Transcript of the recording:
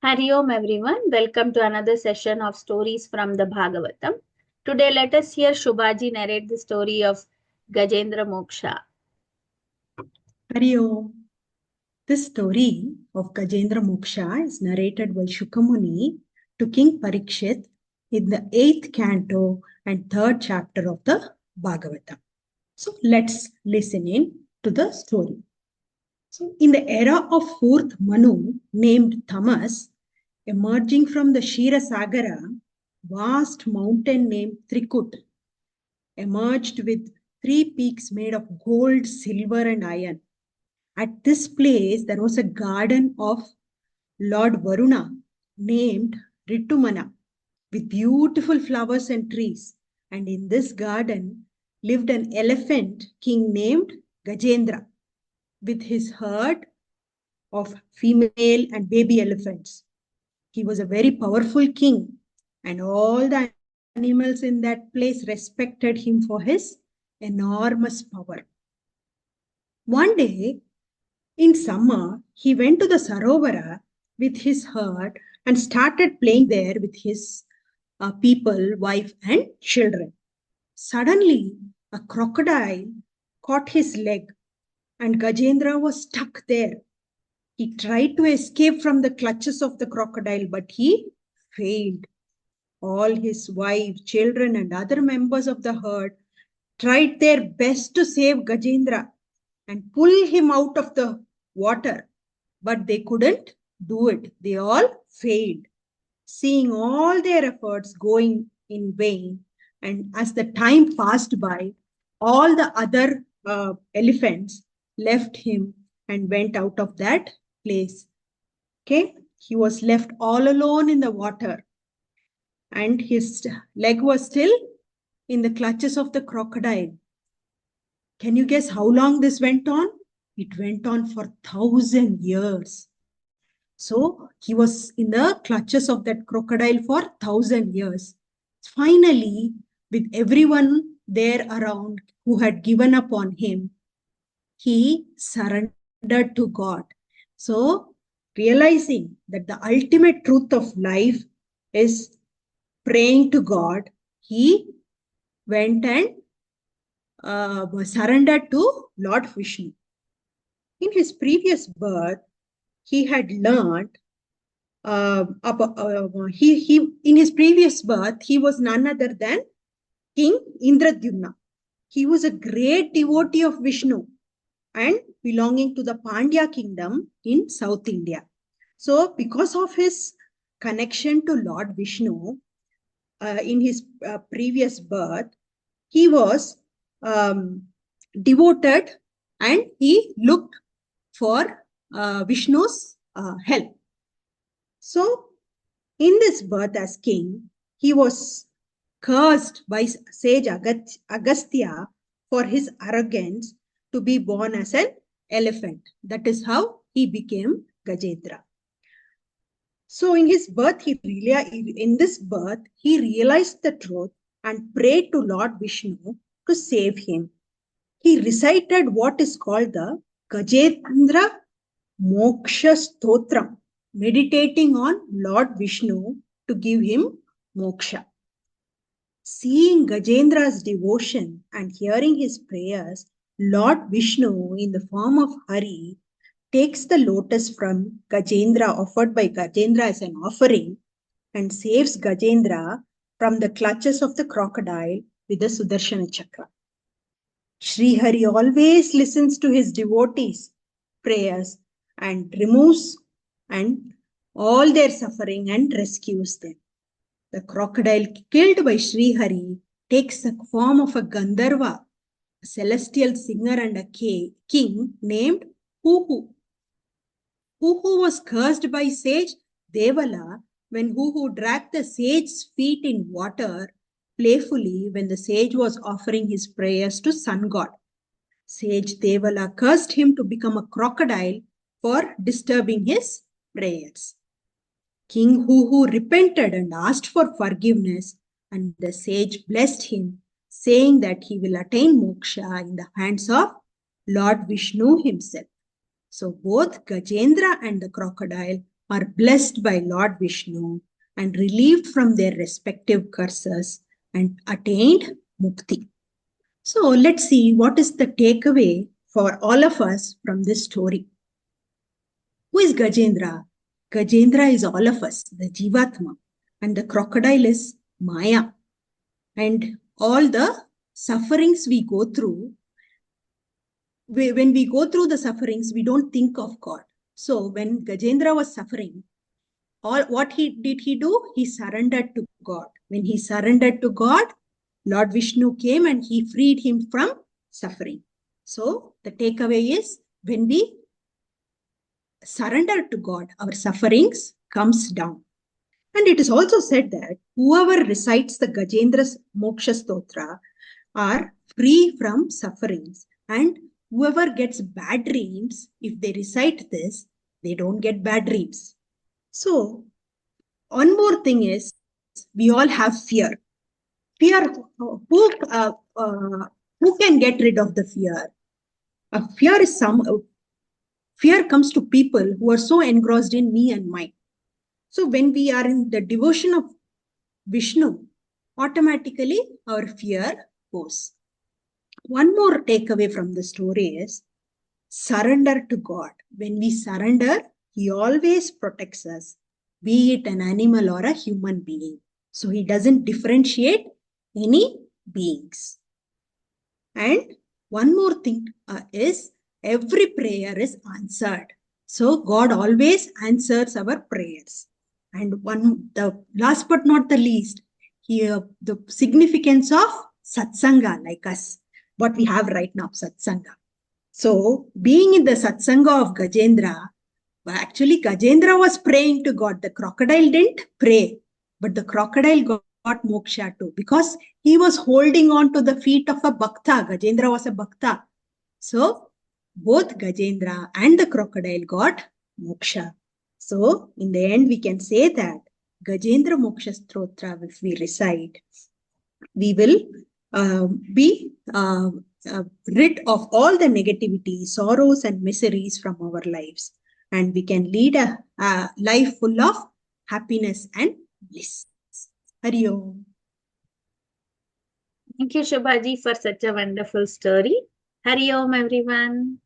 Hari Om everyone, welcome to another session of stories from the Bhagavatam. Today let us hear Shubhaji narrate the story of Gajendra Moksha. Hari Om. This story of Gajendra Moksha is narrated by Shukamuni to King Parikshit in the 8th canto and 3rd chapter of the Bhagavatam. So let's listen in to the story. So in the era of 4th Manu named Tamas, emerging from the Shira Sagara, vast mountain named Trikut emerged with 3 peaks made of gold, silver and iron. At this place, there was a garden of Lord Varuna named Ritumana with beautiful flowers and trees. And in this garden lived an elephant king named Gajendra with his herd of female and baby elephants. He was a very powerful king, and all the animals in that place respected him for his enormous power. One day, in summer, he went to the Sarovara with his herd and started playing there with his people, wife, and children. Suddenly, a crocodile caught his leg, and Gajendra was stuck there. He tried to escape from the clutches of the crocodile, but he failed. All his wife, children, and other members of the herd tried their best to save Gajendra and pull him out of the water, but they couldn't do it. They all failed. Seeing all their efforts going in vain, and as the time passed by, all the other elephants left him and went out of that place. Okay, he was left all alone in the water, and his leg was still in the clutches of the crocodile. Can you guess how long this went on? It went on for 1,000 years. So he was in the clutches of that crocodile for 1,000 years. Finally, with everyone there around who had given up on him, he surrendered to God. So realizing that the ultimate truth of life is praying to God, he went and surrendered to Lord Vishnu. In his previous birth, he had learned in his previous birth, he was none other than King Indradyumna. He was a great devotee of Vishnu and belonging to the Pandya kingdom in South India. So because of his connection to Lord Vishnu, in his previous birth, he was devoted and he looked for Vishnu's help. So, in this birth as king, he was cursed by sage Agastya for his arrogance to be born as an elephant. That is how he became Gajendra. So, in this birth, he realized the truth and prayed to Lord Vishnu to save him. He recited what is called the Gajendra Moksha Stotram, meditating on Lord Vishnu to give him moksha. Seeing Gajendra's devotion and hearing his prayers, Lord Vishnu, in the form of Hari, takes the lotus from Gajendra, offered by Gajendra as an offering, and saves Gajendra from the clutches of the crocodile with the Sudarshana Chakra. Sri Hari always listens to his devotees' prayers and removes and all their suffering and rescues them. The crocodile killed by Sri Hari takes the form of a Gandharva, a celestial singer and a king named Huhu. Huhu was cursed by sage Devala when Huhu dragged the sage's feet in water playfully when the sage was offering his prayers to sun god. Sage Devala cursed him to become a crocodile for disturbing his prayers. King Huhu repented and asked for forgiveness, and the sage blessed him, saying that he will attain moksha in the hands of Lord Vishnu himself. So both Gajendra and the crocodile are blessed by Lord Vishnu and relieved from their respective curses and attained mukti. So let's see what is the takeaway for all of us from this story. Who is Gajendra? Gajendra is all of us, the Jivatma, and the crocodile is Maya. And all the sufferings we go through, when we go through the sufferings, we don't think of God. So when Gajendra was suffering, what did he do? He surrendered to God. When he surrendered to God, Lord Vishnu came and he freed him from suffering. So the takeaway is, when we surrender to God, our sufferings comes down. And it is also said that whoever recites the Gajendra's Moksha Stotra are free from sufferings. And whoever gets bad dreams, if they recite this, they don't get bad dreams. So one more thing is, we all have fear. Fear, who can get rid of the fear? Fear comes to people who are so engrossed in me and mine. So when we are in the devotion of Vishnu, automatically our fear goes. One more takeaway from the story is surrender to God. When we surrender, He always protects us, be it an animal or a human being. So He doesn't differentiate any beings. And one more thing is, every prayer is answered. So God always answers our prayers. And the last but not the least, here the significance of satsanga, like us, what we have right now, satsanga. So being in the satsanga of Gajendra, actually Gajendra was praying to God. The crocodile didn't pray, but the crocodile got moksha too, because he was holding on to the feet of a bhakta. Gajendra was a bhakta. So both Gajendra and the crocodile got moksha. So in the end, we can say that Gajendra Moksha Stotra, if we recite, we will be rid of all the negativity, sorrows, and miseries from our lives. And we can lead a life full of happiness and bliss. Hari Om. Thank you, Shubhaji, for such a wonderful story. Hari Om, everyone.